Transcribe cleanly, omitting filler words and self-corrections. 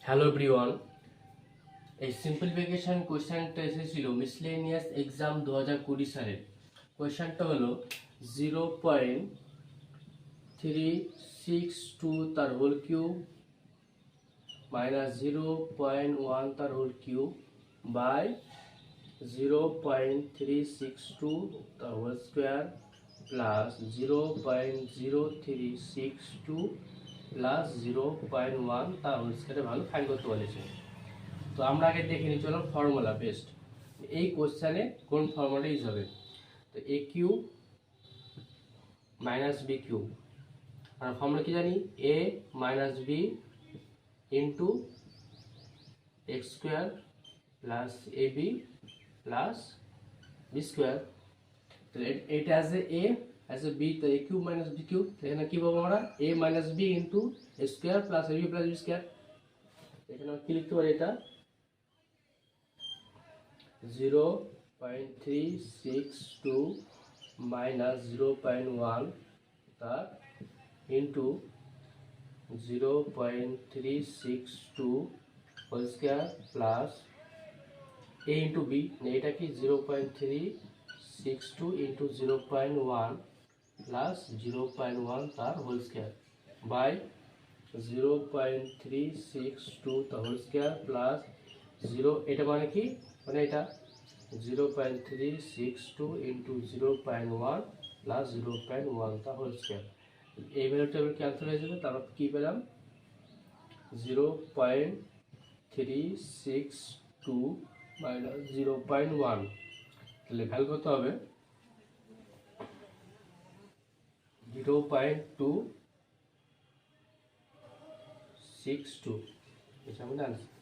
Hello everyone, এই simplification কোয়েশ্চেনটা এসেছিল মিসলেনিয়াস এক্সাম 2020 সালের। কোয়েশ্চেনটা হলো 0.362 তার হোল কিউব মাইনাস 0.1 তার হোল কিউব বাই 0.362 তার হোল স্কোয়ার প্লাস 0.0362 প্লাস 0.1 তার হোল স্কোয়ারের ভ্যালু ফাইন্ড করতে বলেছে। তো আমরা আগে দেখে নিই, চলো ফর্মুলা বেস্ট এই কোশ্চেনে কোন ফর্মুলা ইউজ হবে। তো A cube minus B cube, আর ফর্মুলা কি জানি, A minus B into X square plus A B plus B square. তাহলে এটা as A as A B, তো A cube minus B cube, এখানে কি পাবো আমরা, A minus B into A square plus A B plus B square. এখানে আমরা কি লিখতে পারি, এটা 0.362 minus 0.1 তার ইন্টু 0.362 হোল স্কোয়ার প্লাস এ ইন্টু বি, এটা কি 0.362 ইন্টু 0.1 প্লাস 0.1 তার হোল স্কোয়ার বাই 0.362 তার হোল স্কোয়ার প্লাস 0, এটা মানে কি, মানে এটা 0.362 ইন্টু 0.1 প্লাস 0.1 তা হোল স্কোয়ার। এই ভ্যালুটা ক্যান্সেল হয়ে যাবে, তারপর কী পেলাম 0.362 মাইনাস 0.1, তাহলে ভ্যালু কত হবে 0.262, এটা আমাদের আনসার।